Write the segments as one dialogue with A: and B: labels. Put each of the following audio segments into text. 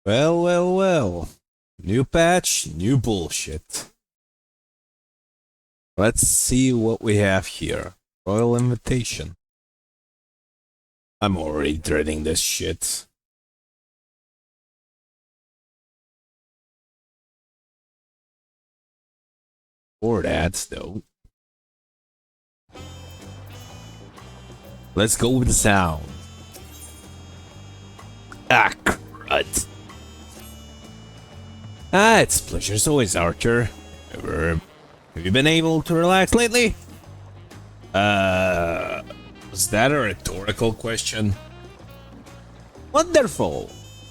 A: Well, well, well. New patch, new bullshit. Let's see what we have here. Royal Invitation. I'm already dreading this shit. Or that, though. Let's go with the sound. Ah, crud. Ah, it's pleasure as always, Archer. Have you been able to relax lately? Was that a rhetorical question? Wonderful!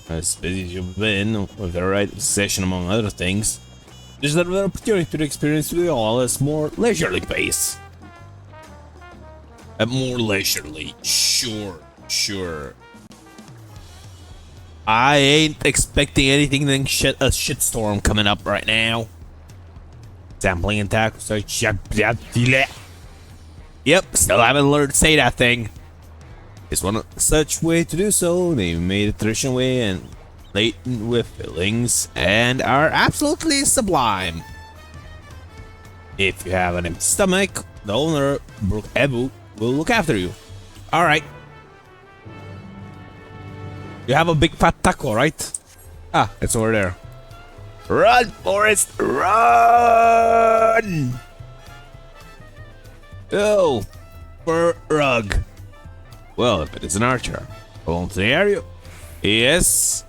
A: As busy as you've been with the right session among other things, there's another opportunity to experience the all as more leisurely pace. More leisurely, sure. I ain't expecting anything than a shitstorm coming up right now. Sampling and tackle, so yep, still haven't learned to say that thing. It's one such way to do so. They made a traditional way and laden with fillings and are absolutely sublime. If you have an empty stomach, the owner, Brooke Ebu, will look after you. Alright. You have a big fat taco, right? Ah, it's over there. Run, Forrest, run! Oh, fur rug. Well, if it is an archer, belong to the area. Yes.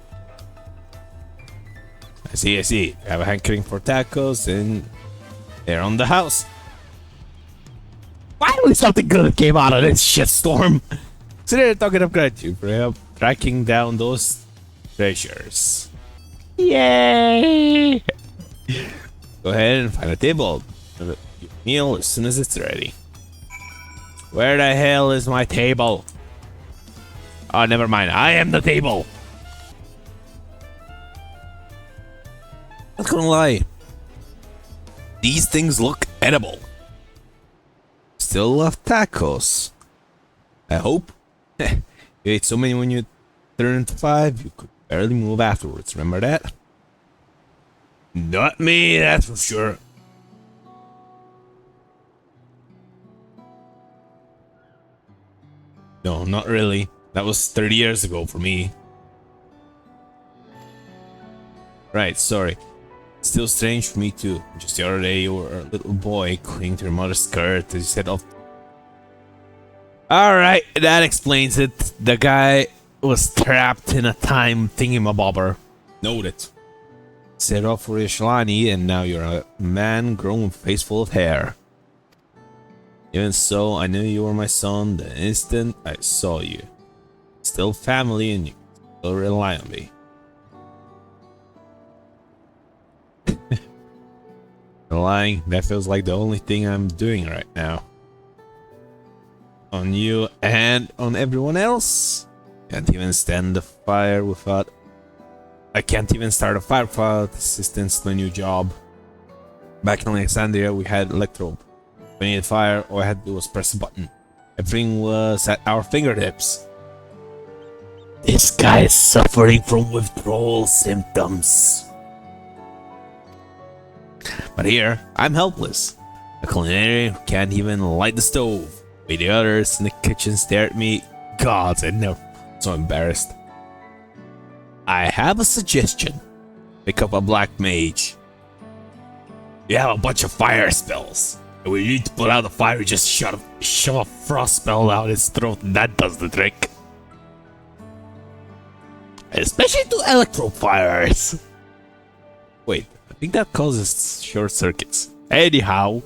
A: I see. You have a hankering for tacos, and they're on the house. Finally, something good came out of this shitstorm. So they're talking of gratitude for help tracking down those treasures. Yay! Go ahead and find a table. Your meal as soon as it's ready. Where the hell is my table? Oh, never mind. I am the table. Not gonna lie. These things look edible. Still love tacos. I hope. You ate so many when you turned 5, you could barely move afterwards. Remember that? Not me, that's for sure. No, not really. That was 30 years ago for me. Right, sorry. Still strange for me too. Just the other day you were a little boy clinging to your mother's skirt as you set off. Alright, that explains it. The guy was trapped in a time thingamabobber. Noted. Set off for Ishlani and now you're a man grown with a face full of hair. Even so, I knew you were my son the instant I saw you. Still family and you still rely on me. Lying, that feels like the only thing I'm doing right now. On you and on everyone else. Can't even stand the fire without... I can't even start a fire without assistance to a new job. Back in Alexandria, we had electrobe. When we needed fire, all I had to do was press a button. Everything was at our fingertips. This guy is suffering from withdrawal symptoms. But here, I'm helpless. A culinarian who can't even light the stove. While the others in the kitchen stare at me. God, I'm never so embarrassed. I have a suggestion. Pick up a black mage. You have a bunch of fire spells. And when you need to put out the fire, you just shove a frost spell down his throat and that does the trick. Especially to electro fires. Wait, I think that causes short circuits. Anyhow.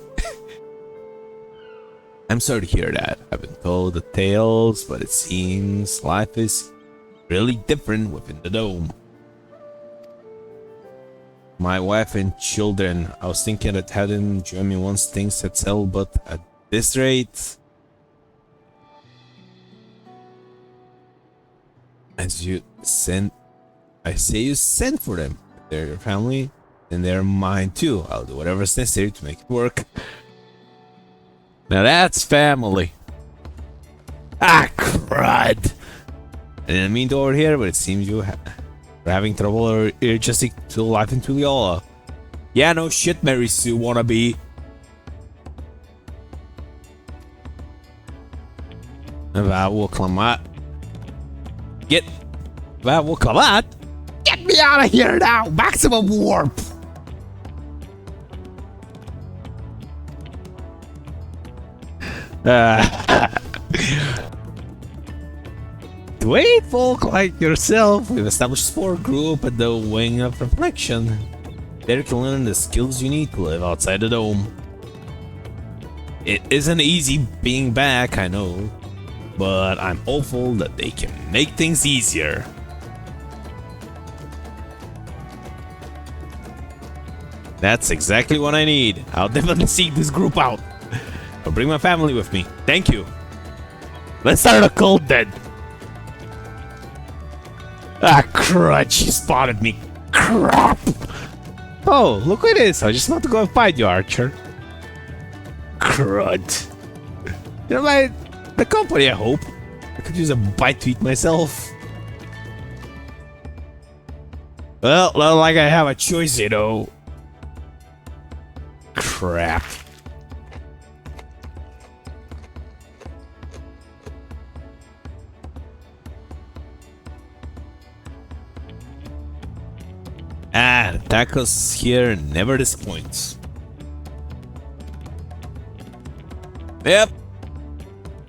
A: I'm sorry to hear that. I've been told the tales, but it seems life is really different within the dome. My wife and children, I was thinking of having them join me once things had settled, but at this rate... As you send... I say you send for them. If they're your family, then they're mine too. I'll do whatever's necessary to make it work. Now that's family. Ah, crud. I didn't mean to overhear, but it seems you We're having trouble adjusting to life in Tuliala. Yeah, no shit, Mary Sue wannabe. That will come out. That will come out. Get me out of here now! Maximum warp! Wait, folk like yourself, we've established a sport group at the Wing of Reflection. There you can learn the skills you need to live outside the dome. It isn't easy being back, I know, but I'm hopeful that they can make things easier. That's exactly what I need. I'll definitely seek this group out. I'll bring my family with me. Thank you. Let's start a cult then. Ah, crud, she spotted me. Crap. Oh, look at this. I just want to go and find you, Archer. Crud. You know, the company, I hope. I could use a bite to eat myself. Well, not like I have a choice, you know. Crap. Ah, tacos here never disappoints. Yep.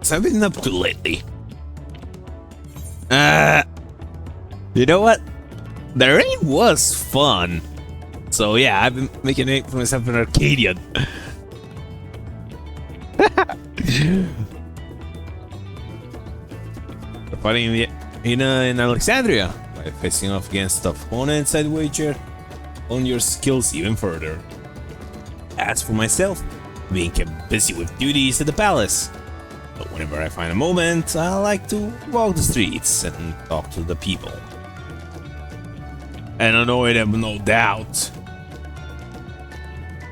A: So I've been up to lately. You know what? The rain was fun. So yeah, I've been making it for myself an Arcadian. We're fighting in Alexandria. By facing off against tough opponents, I'd wager on your skills even further. As for myself, being kept busy with duties at the palace. But whenever I find a moment, I like to walk the streets and talk to the people. And annoy them, no doubt.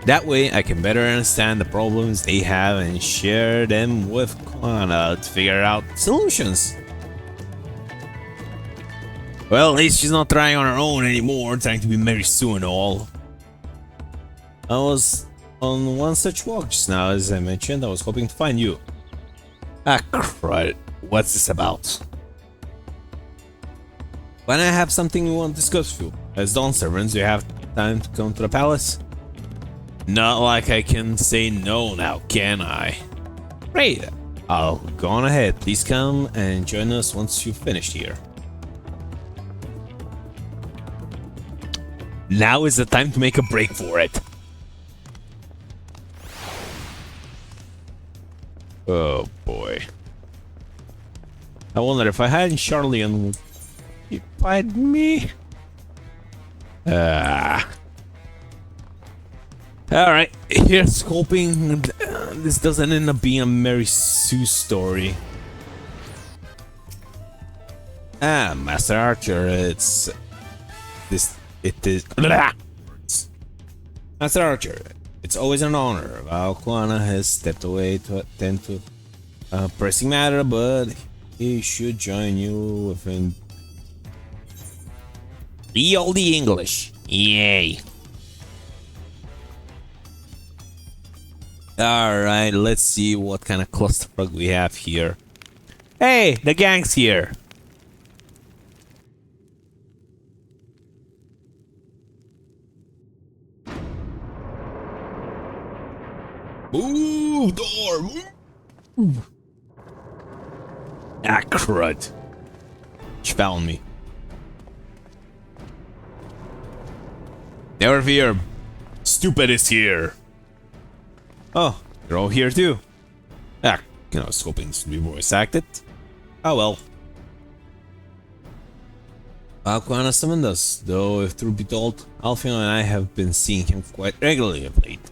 A: That way, I can better understand the problems they have and share them with Koana to figure out solutions. Well, at least she's not trying on her own anymore, trying to be Mary Sue and all. I was on one such walk just now, as I mentioned. I was hoping to find you. Ah, crud. What's this about? When I have something we want to discuss with you. As dawn servants, you have time to come to the palace? Not like I can say no now, can I? Great. I'll go on ahead. Please come and join us once you've finished here. Now is the time to make a break for it. Oh boy. I wonder if I hadn't Charlian occupied me. Alright, here's hoping this doesn't end up being a Mary Sue story. Ah, Master Archer, it is. Master Archer, it's always an honor. Valquana has stepped away to attend to a pressing matter, but he should join you within. The old English. Yay. Alright, let's see what kind of clusterfuck we have here. Hey, the gang's here. Move, door, move. Ah, crud. She found me. Never fear. Stupid is here. Oh, you're all here too. Ah, I was hoping this would be voice acted. Oh well. Valquana summoned us, though if truth be told, Alfio and I have been seeing him quite regularly of late.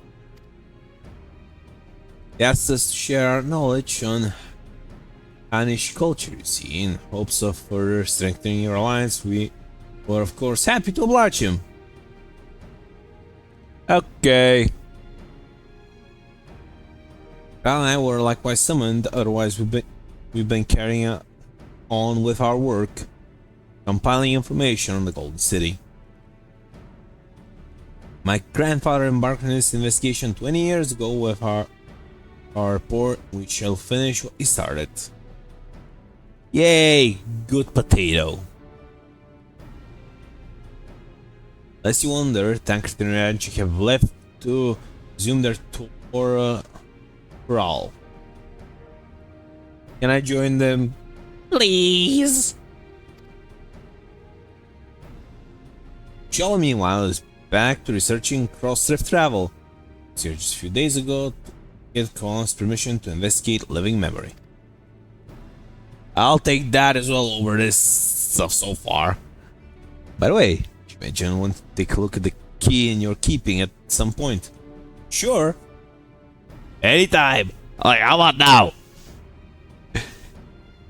A: He asked us to share our knowledge on Anish culture, you see, in hopes of further strengthening your alliance. We were of course happy to oblige him. Okay. Val and I were likewise summoned, otherwise we've been carrying on with our work. compiling information on the Golden City. My grandfather embarked on this investigation 20 years ago with our report. We shall finish what he started. Yay! Good potato. Lest you wonder, Tancred and Ranch have left to resume their tour prowl. Can I join them? Please! Shaw, meanwhile, is back to researching cross-rift travel. He was here just a few days ago to get Collins' permission to investigate living memory. I'll take that as well over this stuff so far. By the way, you mentioned I want to take a look at the key in your keeping at some point. Sure. Anytime. Like, how about now?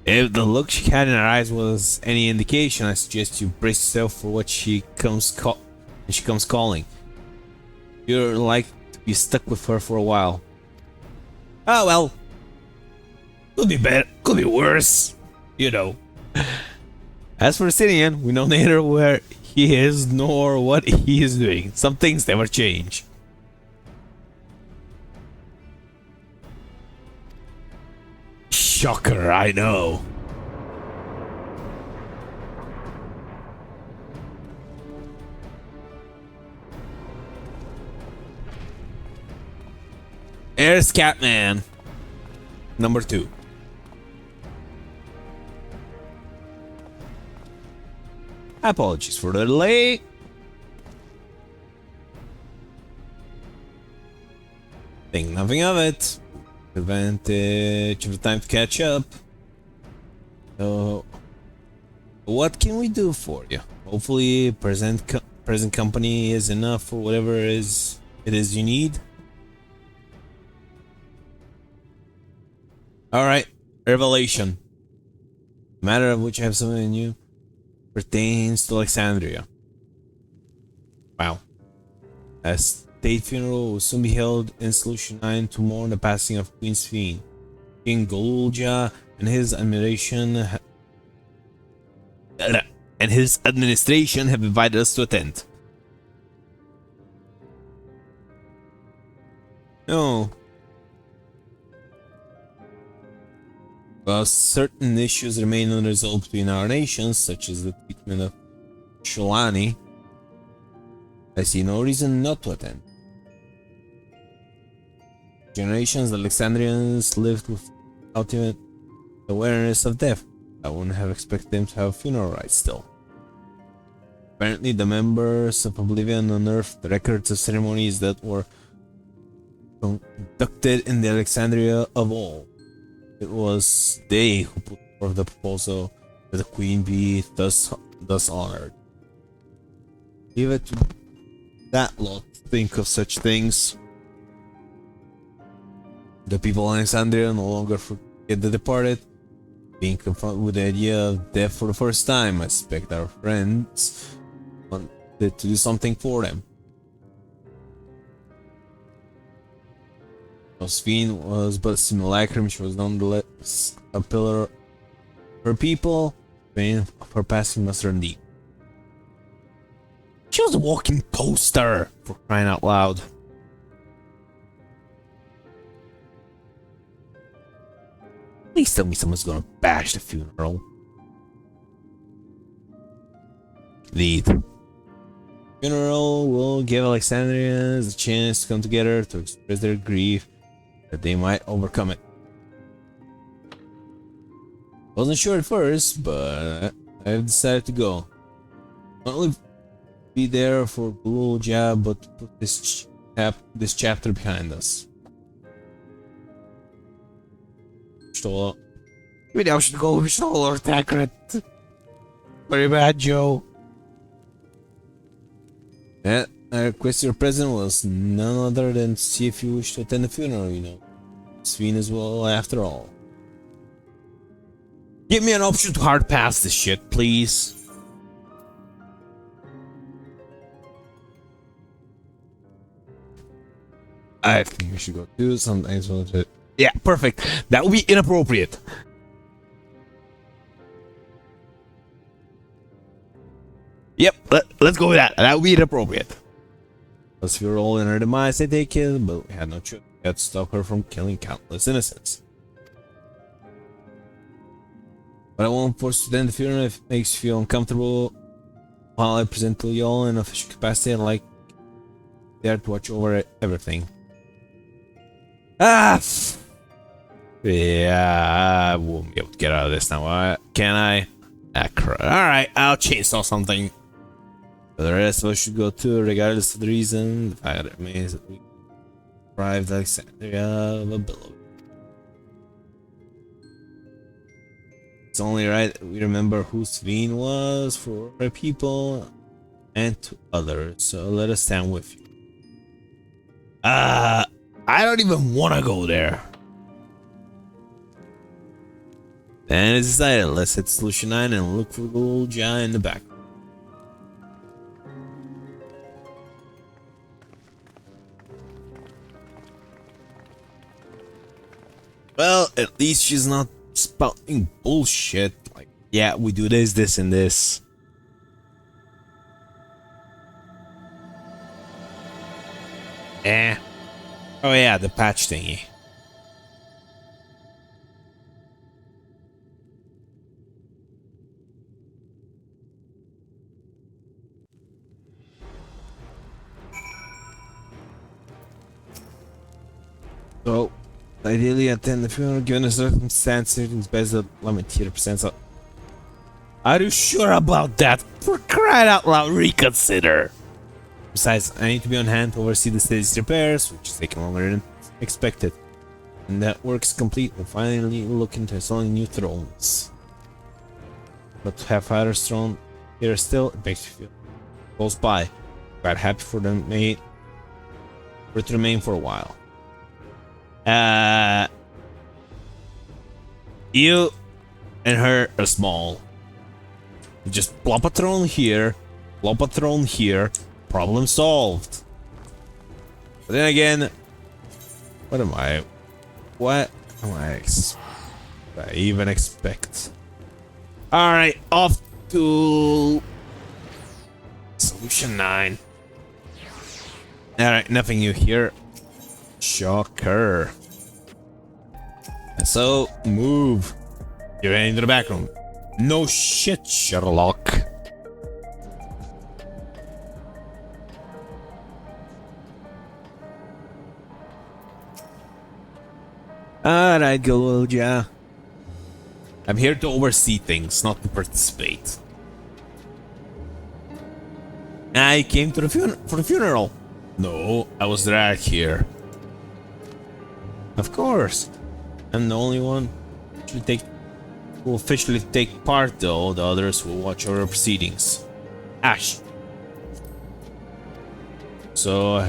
A: If the look she had in her eyes was any indication, I suggest you brace yourself for what she comes calling. You're like to be stuck with her for a while. Oh well. Could be better, could be worse. You know. As for Sinian, we know neither where he is nor what he is doing. Some things never change. Shocker, I know. Here's Catman. Number 2. Apologies for the delay. Think nothing of it. Advantage of the time to catch up. So, what can we do for you? Hopefully, present company is enough for whatever it is you need. All right, revelation. The matter of which I have something new pertains to Alexandria. Wow. A state funeral will soon be held in Solution 9 to mourn the passing of Queen Sphene. King Golulja and his administration have invited us to attend. No. While certain issues remain unresolved between our nations, such as the treatment of Sholani, I see no reason not to attend. Generations of Alexandrians lived with ultimate awareness of death. I wouldn't have expected them to have funeral rites still. Apparently, the members of Oblivion unearthed records of ceremonies that were conducted in the Alexandria of old. It was they who put forth the proposal that the Queen be thus honored. Leave it to that lot to think of such things. The people of Alexandria no longer forget the departed. Being confronted with the idea of death for the first time, I suspect our friends wanted to do something for them. Sphene was but a simulacrum. She was nonetheless a pillar. Her people, pain of her passing must run deep. She was a walking poster, for crying out loud. Please tell me someone's gonna bash the funeral. The funeral will give Alexandrians a chance to come together to express their grief, that they might overcome it. Wasn't sure at first, but I've decided to go. Not only be there for Golulja, but to put this chapter behind us. Maybe I should go with Stoll or Tancred. Very bad, Joe. Yeah, I request your presence was none other than to see if you wish to attend the funeral, you know. Sphene as well, after all. Give me an option to hard pass this shit, please. I think we should go do something. Yeah, perfect. That would be inappropriate. Yep, let's go with that. That would be appropriate. Plus, we were all in her demise, they take it, but we had no choice. We had to stop her from killing countless innocents. But I won't force you to interfere if it makes you feel uncomfortable. While I present to y'all in official capacity, I'd like there to watch over everything. Yeah, I won't be able to get out of this now, can I? Alright, I'll chainsaw something. But the rest of us should go too, regardless of the reason. The fact that remains that we arrived Alexandria of a billow. It's only right that we remember who Sveen was for our people and to others, so let us stand with you. I don't even want to go there. Then it's decided, let's hit Solution 9 and look for Gulool in the back. Well, at least she's not spouting bullshit. Like, yeah, we do this, this, and this. Oh yeah, the patch thingy. So, ideally attend the funeral given the circumstances. It's best that Lamentier presents up. Are you sure about that? For crying out loud, reconsider! Besides, I need to be on hand to oversee the city's repairs, which is taking longer than expected. When that work's complete, we'll finally look into installing new thrones. But to have Father's throne here still, it makes me feel close by. Quite happy for them for it to remain for a while. You and her are small. You just plop a throne here, plop a throne here, problem solved. But then again, what am I even expect? Alright, off to Solution 9. Alright, nothing new here. Shocker. So, move. You're heading to the back room. No shit, Sherlock. Alright, Gulool. I'm here to oversee things, not to participate. I came to the for the funeral. No, I was dragged here. Of course. I'm the only one who will officially take part, though. The others will watch over proceedings. Ash. So,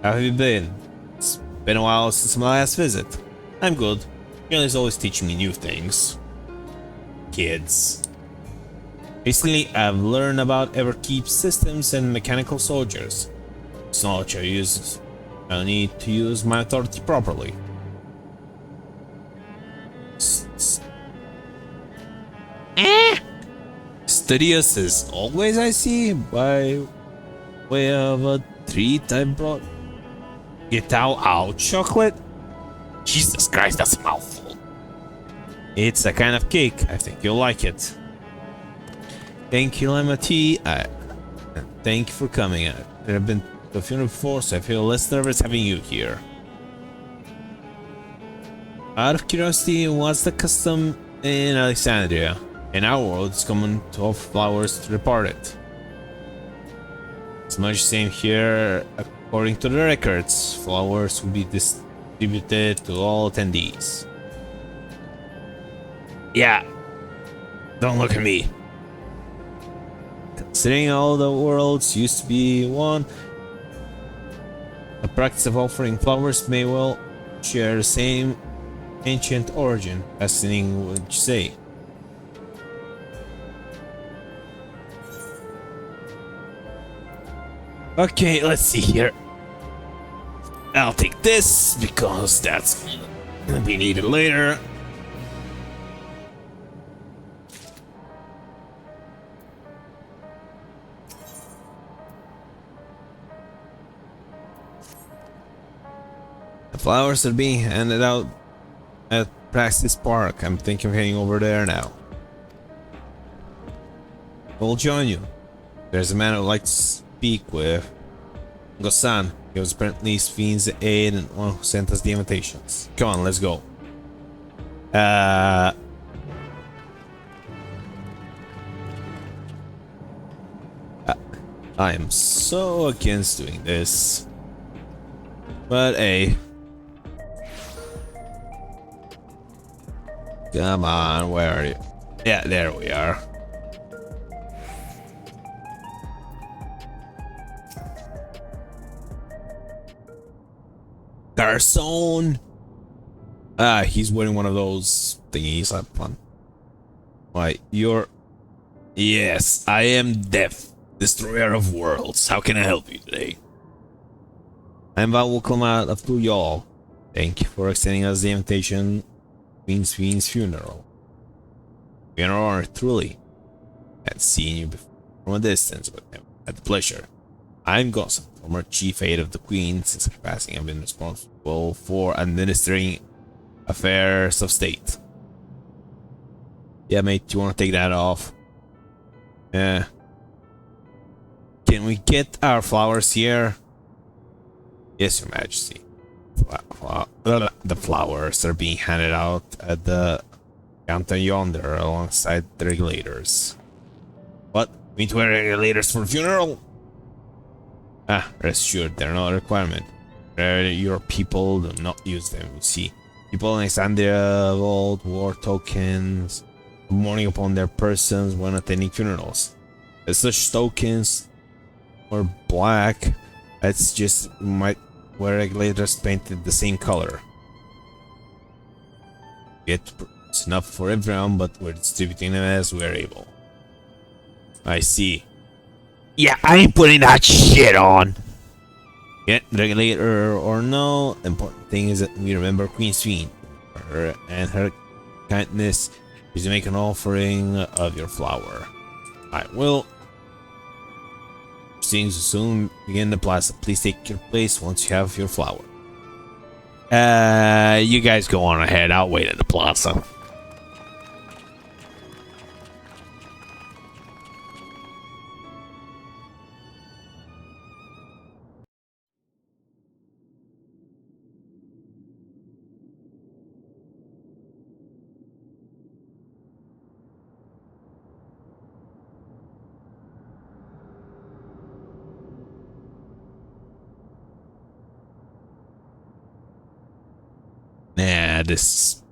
A: how have you been? It's been a while since my last visit. I'm good. Is always teaching me new things. Kids. Recently, I've learned about Everkeep systems and mechanical soldiers. It's knowledge I need to use my authority properly. Studious as always, I see. By way of a treat I brought. Get out chocolate? Jesus Christ, that's a mouthful. It's a kind of cake. I think you'll like it. Thank you, Lima T. Thank you for coming. I've been to the funeral before, so I feel less nervous having you here. Out of curiosity, what's the custom in Alexandria? In our world, it's common to offer flowers to the departed. It's much the same here. According to the records, flowers will be distributed to all attendees. Yeah. Don't look at me. Considering all the worlds used to be one, the practice of offering flowers may well share the same ancient origin. Fascinating, would you say? Okay, let's see here. I'll take this because that's gonna be needed later. The flowers are being handed out at Praxis Park. I'm thinking of heading over there now. We'll join you. There's a man I'd like to speak with. Gosan. He was apparently Sphyn's aide and one who sent us the invitations. Come on, let's go. I am so against doing this. But hey. Come on, where are you? Yeah, there we are. Garçon! He's wearing one of those thingies. Fun. Why, you're... Yes, I am Death, Destroyer of Worlds. How can I help you today? I'm Val Wukelmat of Tuyol. Thank you for extending us the invitation to Queen Sphyn's funeral. We are honored, truly. I've seen you before from a distance, but never had the pleasure. I'm Gosan, former chief aide of the Queen. Since her passing, I've been responsible for administering affairs of state. Yeah, mate, you want to take that off? Yeah. Can we get our flowers here? Yes, Your Majesty. The flowers are being handed out at the counter yonder alongside the regulators. What? We need to wear regulators for the funeral? Rest assured, they're not a requirement. Your people do not use them, you see. People in Alexandria of old wore tokens mourning upon their persons when attending funerals. As such tokens were black, it's just might wear regulators painted the same color. It's enough for everyone, but we're distributing them as we're able. I see. Yeah, I ain't putting that shit on. Yet, regulator or no, the important thing is that we remember Queen Sphyn. And her kindness is to make an offering of your flower. I will. Proceedings will soon begin the plaza. Please take your place once you have your flower. You guys go on ahead. I'll wait at the plaza. Nah, this...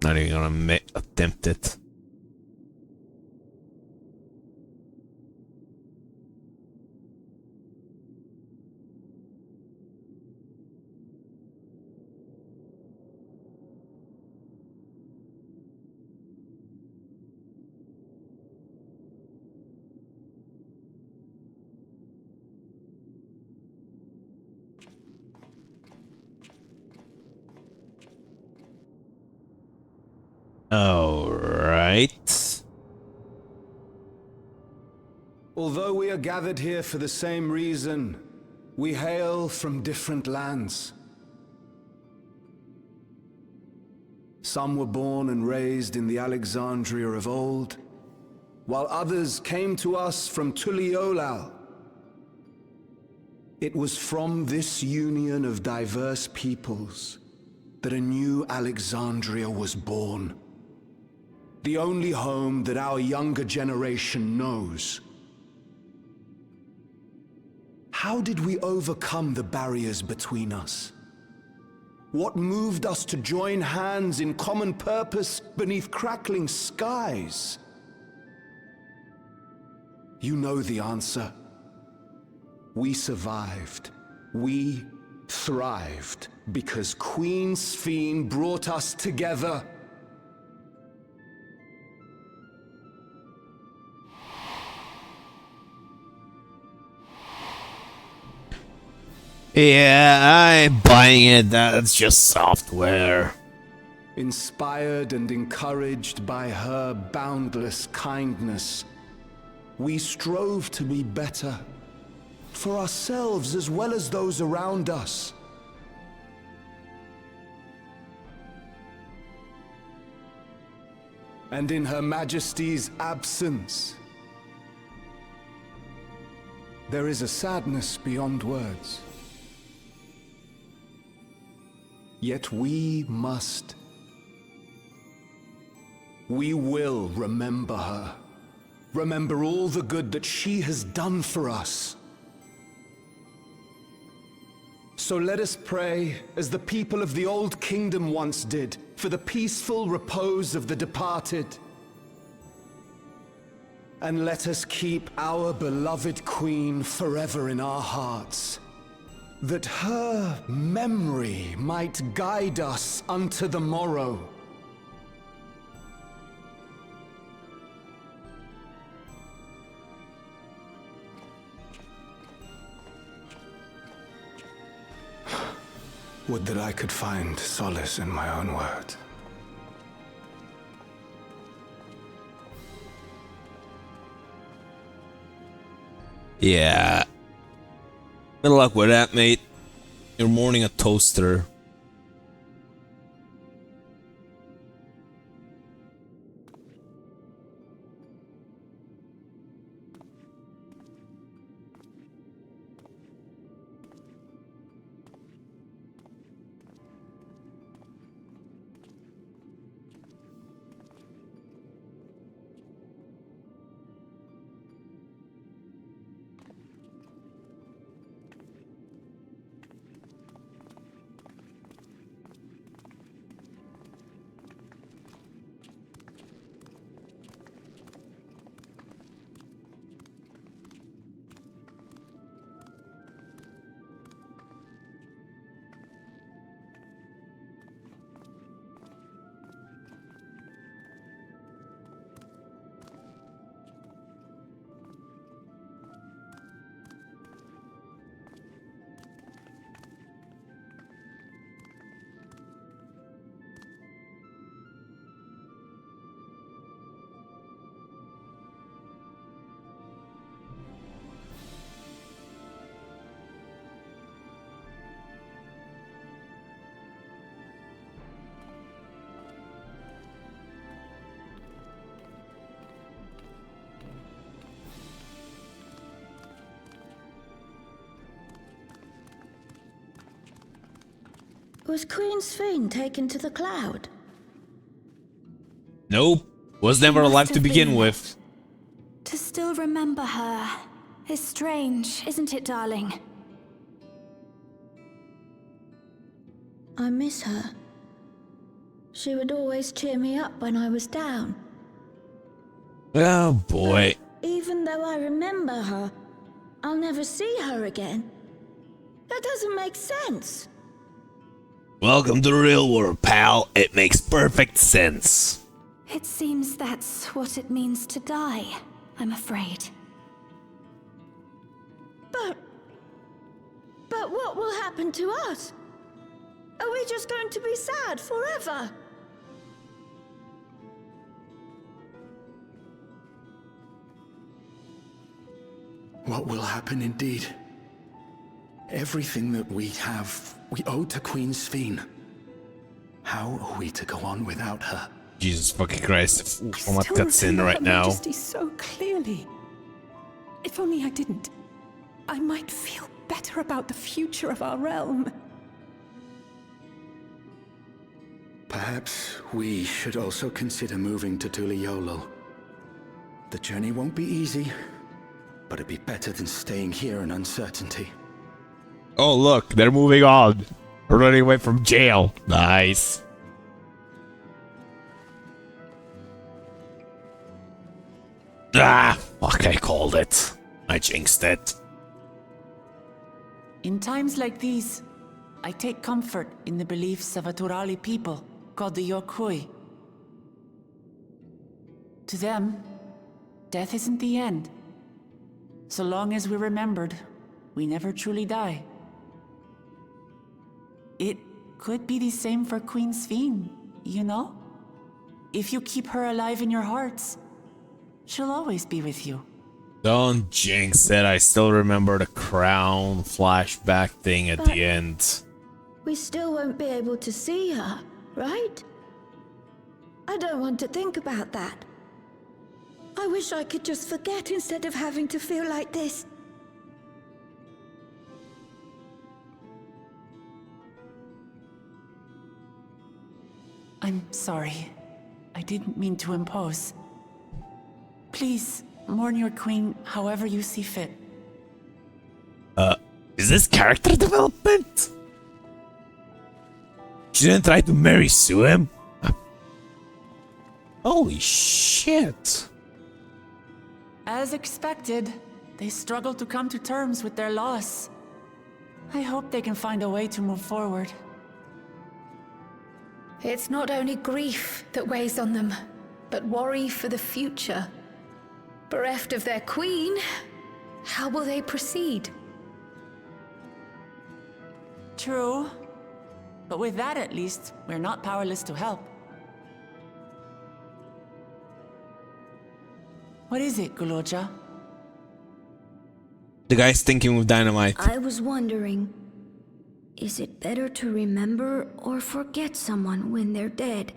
A: Not even gonna attempt it. Alright.
B: Although we are gathered here for the same reason, we hail from different lands. Some were born and raised in the Alexandria of old, while others came to us from Tuliolal. It was from this union of diverse peoples that a new Alexandria was born. The only home that our younger generation knows. How did we overcome the barriers between us? What moved us to join hands in common purpose beneath crackling skies? You know the answer. We survived. We thrived because Queen Sphyn brought us together.
A: Yeah, I'm buying it. That's just software.
B: Inspired and encouraged by her boundless kindness, we strove to be better, for ourselves as well as those around us. and in Her Majesty's absence, there is a sadness beyond words. Yet we will remember her. Remember all the good that she has done for us. So let us pray, as the people of the Old Kingdom once did, for the peaceful repose of the departed. And let us keep our beloved Queen forever in our hearts, that her memory might guide us unto the morrow. Would that I could find solace in my own words.
A: Yeah. Good luck with that, mate. You're mourning a toaster.
C: Was Queen Sphene taken to the cloud?
A: Nope. Was never
D: She
A: alive
D: must
A: to
D: have
A: begin
D: been.
A: with.
D: To still remember her is strange, isn't it, darling?
C: I miss her. She would always cheer me up when I was down.
A: Oh boy.
C: Even though I remember her, I'll never see her again. That doesn't make sense.
A: Welcome to the real world, pal. It makes perfect sense.
D: It seems that's what it means to die, I'm afraid.
C: But what will happen to us? Are we just going to be sad forever?
B: What will happen indeed? Everything that we have, we owe to Queen Sphene. How are we to go on without her?
A: Jesus fucking Christ.
E: I
A: I'm
E: still
A: at cutscene
E: remember
A: right
E: Her
A: now.
E: Majesty so clearly. If only I didn't, I might feel better about the future of our realm.
B: Perhaps we should also consider moving to Tuliolo. The journey won't be easy, but it'd be better than staying here in uncertainty.
A: Oh look, they're moving on. We're running away from jail. Nice. Ah, fuck, I called it. I jinxed it.
F: In times like these, I take comfort in the beliefs of a Turali people called the Yorkui. To them, death isn't the end. So long as we're remembered, we never truly die. It could be the same for Queen Sphene, you know? If you keep her alive in your hearts, she'll always be with you.
A: Don't jinx it. I still remember the crown flashback thing at the end.
C: We still won't be able to see her, right? I don't want to think about that. I wish I could just forget instead of having to feel like this.
F: I'm sorry. I didn't mean to impose. Please, mourn your queen however you see fit.
A: Is this character development? She didn't try to marry Suem? Holy shit.
F: As expected, they struggle to come to terms with their loss. I hope they can find a way to move forward.
G: It's not only grief that weighs on them, but worry for the future. Bereft of their queen, how will they proceed?
F: True. But with that at least, we're not powerless to help. What is it, Guloja?
A: The guy's thinking with dynamite.
C: I was wondering, is it better to remember or forget someone when they're dead?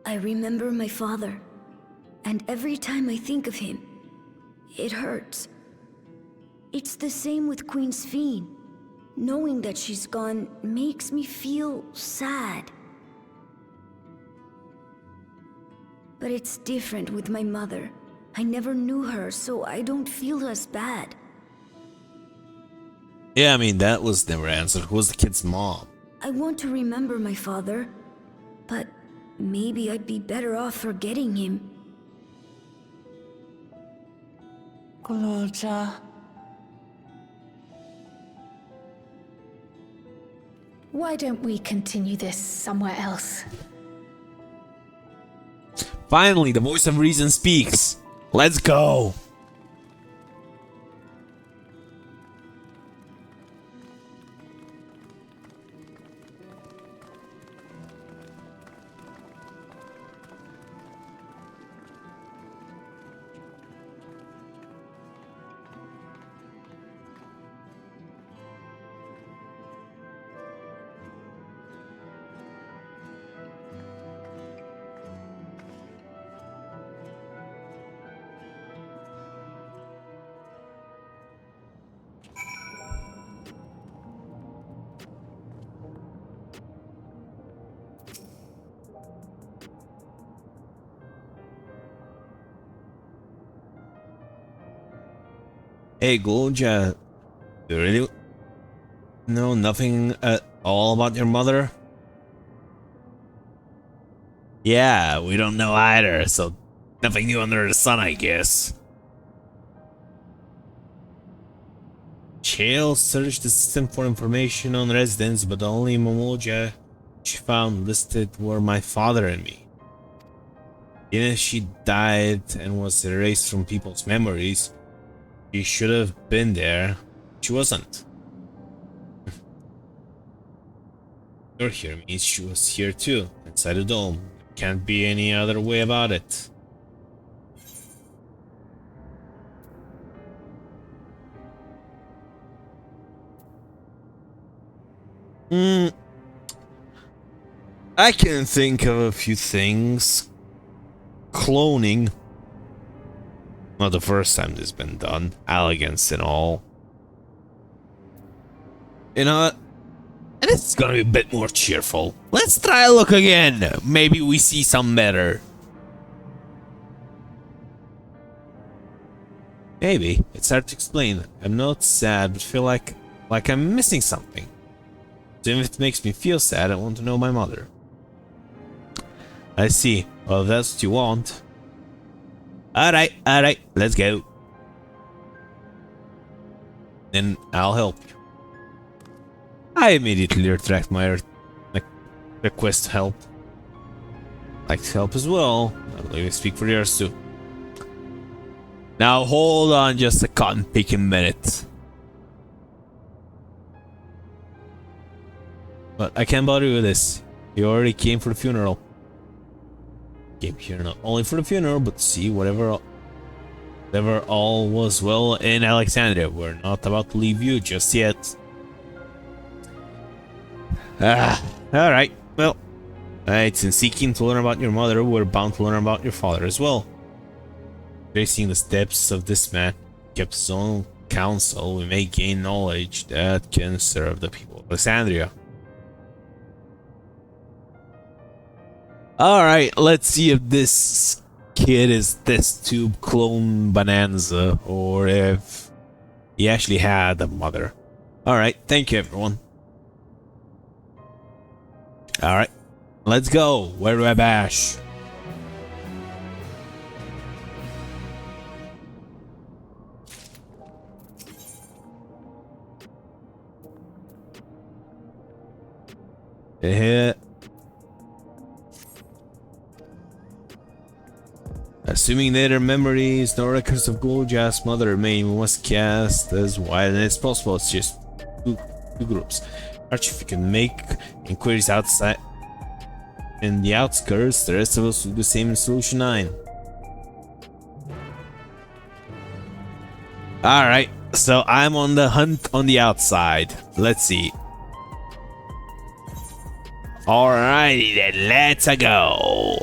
C: I remember my father, and every time I think of him, it hurts. It's the same with Queen Sphene. Knowing that she's gone makes me feel sad. But it's different with my mother. I never knew her, so I don't feel as bad.
A: Yeah, I mean, that was never answered. Who was the kid's mom?
C: I want to remember my father, but maybe I'd be better off forgetting him.
F: Guloja.
G: Why don't we continue this somewhere else?
A: Finally, the voice of reason speaks. Let's go. Hey, Guloja, you really know nothing at all about your mother? Yeah, we don't know either, so nothing new under the sun, I guess. Chael searched the system for information on residents, but the only Momoja she found listed were my father and me. Even if she died and was erased from people's memories, she should have been there. She wasn't. You're here means she was here too, inside the dome. Can't be any other way about it. I can think of a few things. Cloning. Not the first time this has been done. Elegance and all. You know what? And it's gonna be a bit more cheerful. Let's try a look again. Maybe we see some better. Maybe. It's hard to explain. I'm not sad, but feel like I'm missing something. So if it makes me feel sad, I want to know my mother. I see. Well, if that's what you want. Alright, let's go. Then I'll help you. I immediately retract my request to help. Like to help as well. I believe I speak for yours too. Now hold on just a cotton picking minute. But I can't bother you with this. You already came for the funeral. Came here not only for the funeral, but to see whatever all was well in Alexandria. We're not about to leave you just yet. Alright. Well, it's in seeking to learn about your mother, we're bound to learn about your father as well. Tracing the steps of this man, kept his own counsel, we may gain knowledge that can serve the people of Alexandria. Alright, let's see if this kid is this tube clone Bonanza, or if he actually had a mother. Alright, thank you everyone. Alright, let's go. Where do I bash? Hit. Assuming later memories, no records of Gulja's mother remain, we must cast as wide as possible. It's just two groups. If you can make inquiries outside in the outskirts, the rest of us will do the same in Solution 9. Alright, so I'm on the hunt on the outside. Let's see. Alrighty then, let's go.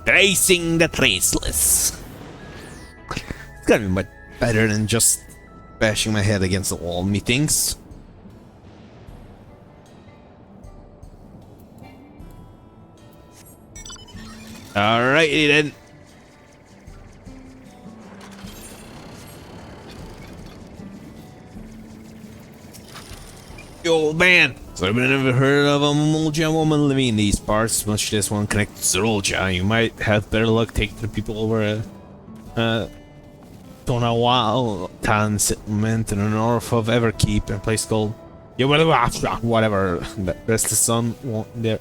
A: Tracing the traceless. It's gotta be much better than just bashing my head against the wall, methinks. Alrighty then. The old man. So I've never heard of a Mulja woman living in these parts, much less one connected to Zorulja. You might have better luck taking the people over Tonawal town settlement in the north of Everkeep, a place called whatever. The rest of the sun won their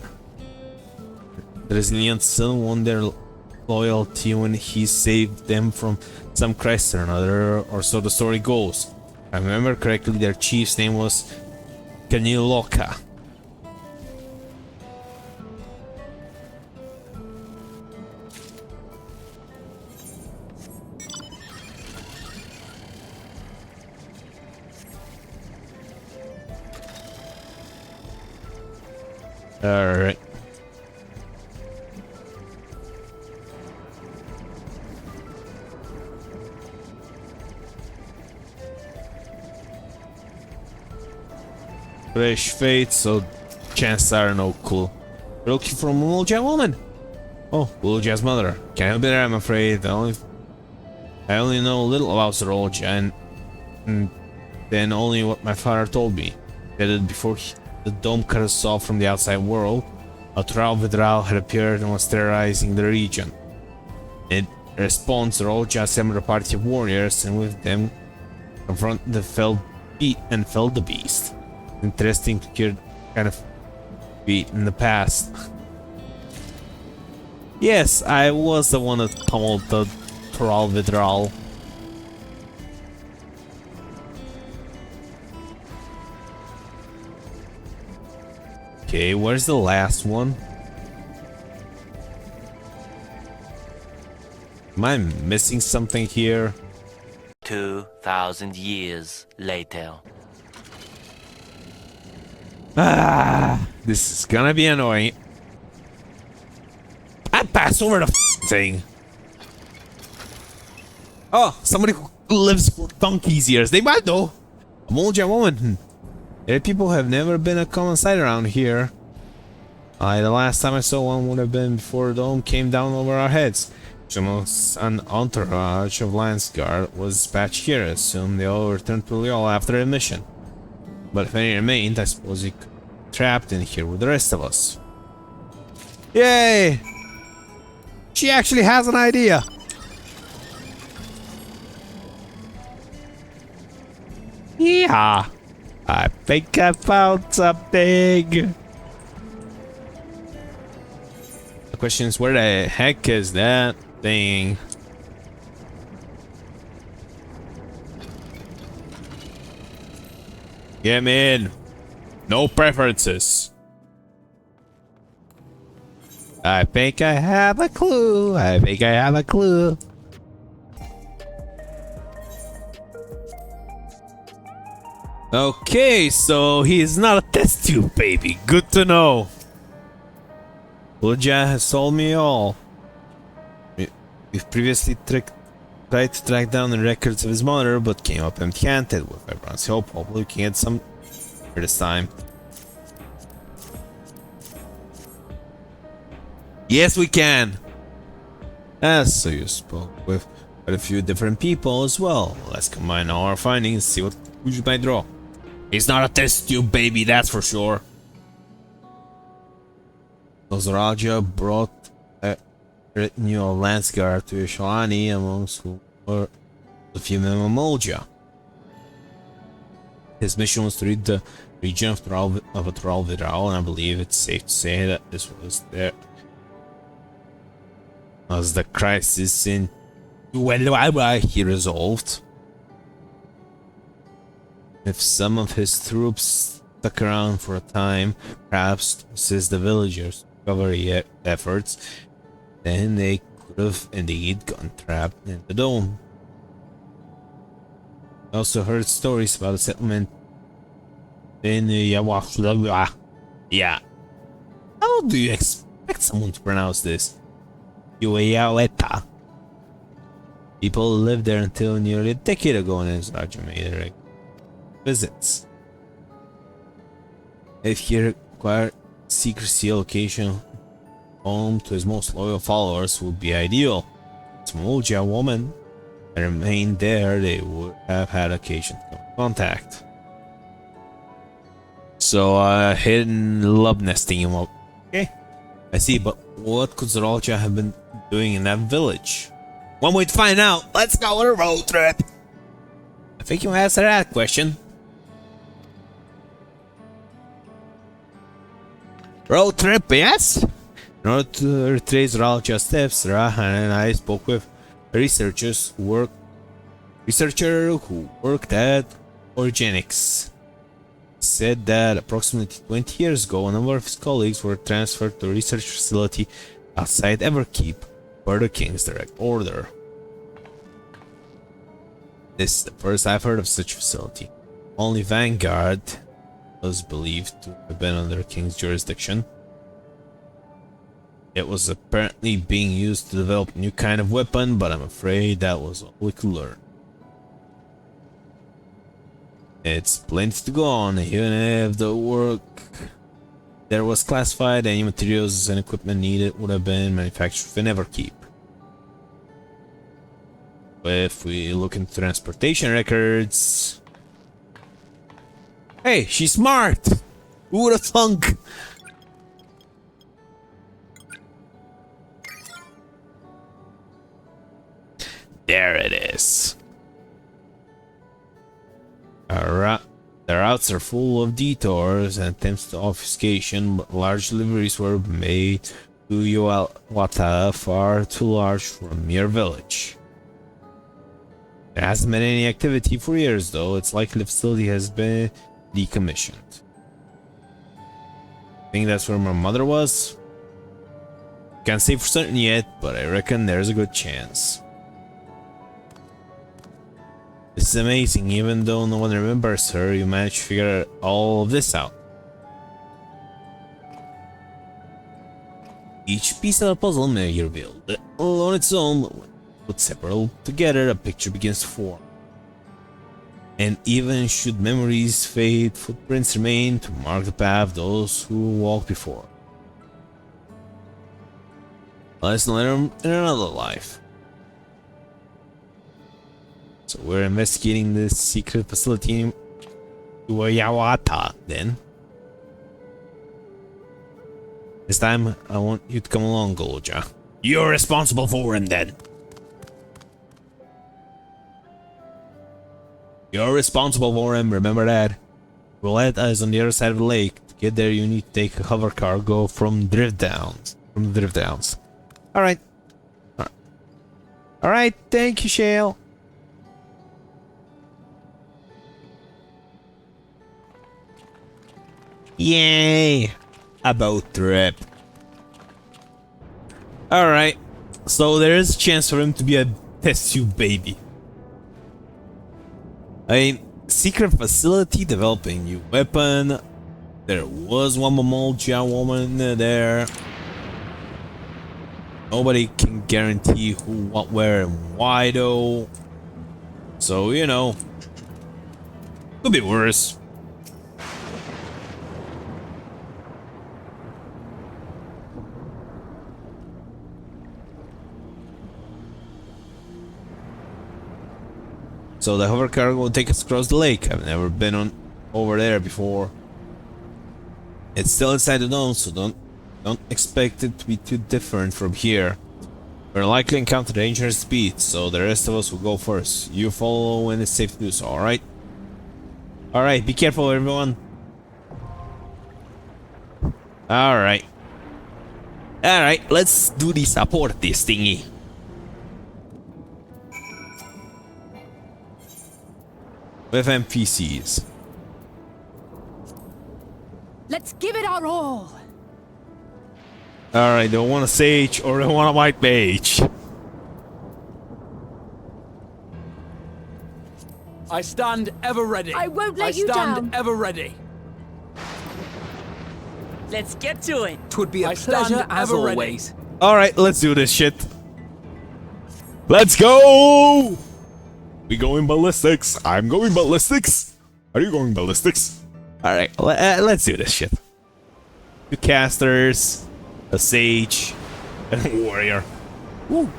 A: the resilient son won their loyalty when he saved them from some crisis or another, or so the story goes. If I remember correctly, their chief's name was Kaniloka. Alright. Fresh fate, so chances are no clue. We're looking for a Mulja woman. Oh, Mulja's mother. Can't help it, I'm afraid. I only know a little about Zorulja, and then only what my father told me. That before the dome cut us off from the outside world, a Tural Vidral had appeared and was terrorizing the region. In response, Zorulja assembled a party of warriors, and with them confronted the felled the beast. Interesting to hear kind of beat in the past. Yes, I was the one that pummeled the Tural Vidral. Okay, where's the last one? Am I missing something here?
H: 2,000 years later.
A: Ah, this is gonna be annoying. I passed over the thing. Oh, somebody who lives for donkey's years. They might know. A Mulja woman. Dead people have never been a common sight around here. The last time I saw one would have been before the dome came down over our heads. An entourage of Lance Guard was dispatched here. I assume they all returned to Leol after a mission. But if any remained, I suppose he trapped in here with the rest of us. Yay! She actually has an idea. Yeah, I think I found something. The question is, where the heck is that thing? Get me in. No preferences. I think I have a clue. I think I have a clue. Okay, so he is not a test tube baby. Good to know. Ulja has told me all. We've previously tried to track down the records of his mother, but came up empty-handed. With everyone's help, hopefully we can get some for this time. Yes, we can. So you spoke with quite a few different people as well. Let's combine all our findings and see what we might draw. He's not a test tube baby, that's for sure. Zoraja brought a retinue of Landsguard to Ishalani, amongst whom were the female Molja. His mission was to read the region of Tral Vidral, and I believe it's safe to say that this was there as the crisis in Uelwaba he resolved. If some of his troops stuck around for a time, perhaps to assist the villagers' recovery efforts, then they could have indeed gotten trapped in the dome. I also heard stories about a settlement in Yawashlawa. Yeah. How do you expect someone to pronounce this? Yueyaweta. People lived there until nearly a decade ago, and Ezra made regular visits. If he required secrecy, location home to his most loyal followers would be ideal. Smolja woman remained there, they would have had occasion to contact. So hidden love nesting him up. Okay, I see, but what could Zoralja have been doing in that village? One way to find out. Let's go on a road trip. I think you answered that question. Road trip, yes? In order to retrace Zoralja's steps, Rahan and I spoke with a researcher who worked at Origenics. He said that approximately 20 years ago, a number of his colleagues were transferred to a research facility outside Everkeep per the King's direct order. This is the first I've heard of such a facility. Only Vanguard was believed to have been under the King's jurisdiction. It was apparently being used to develop a new kind of weapon, but I'm afraid that was all we could learn. It's plenty to go on, even if the work there was classified, any materials and equipment needed would have been manufactured in Everkeep. But if we look into transportation records... Hey, she's smart! Who would have thunk? There it is. The routes are full of detours and attempts to obfuscation, but large deliveries were made to Yuelwata, far too large for a mere village. There hasn't been any activity for years, though. It's likely the facility has been decommissioned. I think that's where my mother was. Can't say for certain yet, but I reckon there's a good chance. This is amazing. Even though no one remembers her, you managed to figure all of this out. Each piece of the puzzle may be revealed all on its own, but when put several together, a picture begins to form. And even should memories fade, footprints remain to mark the path of those who walked before. Let's learn in another life. So we're investigating this secret facility in Ueyawata then. This time I want you to come along, Golja. You're responsible for him then. You're responsible for him, remember that. Roulette is on the other side of the lake. To get there you need to take a hover cargo from Drift Downs. Alright. Alright, thank you, Shale. Yay! A boat trip. Alright, so there is a chance for him to be a test tube baby. I mean, secret facility developing new weapon. There was one Momolja woman there. Nobody can guarantee who, what, where, and why though. So, you know, could be worse. So the hover car will take us across the lake. I've never been on over there before. It's still inside the dome, so don't expect it to be too different from here. We're likely encounter dangerous speed, so the rest of us will go first. You follow when it's safe to do so, alright? Alright, be careful everyone. Alright. Alright, let's do the support this thingy. With NPCs.
E: Let's give it our all.
A: Alright, do I want a sage or do I want a white mage?
I: I stand ever ready.
E: I won't let you down.
I: I stand ever ready.
J: Let's get to it.
I: 'Twould be a
J: I
I: pleasure
J: stand
I: as
J: ever
I: always.
A: Alright, let's do this shit. Let's go! We going ballistics. I'm going ballistics. Are you going ballistics? Alright, let's do this shit. 2 casters, a sage, and a warrior. Woo.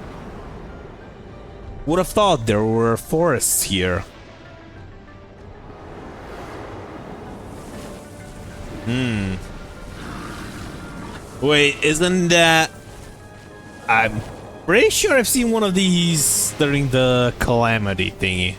A: Would have thought there were forests here. Wait, isn't that... I'm pretty sure I've seen one of these during the Calamity thingy.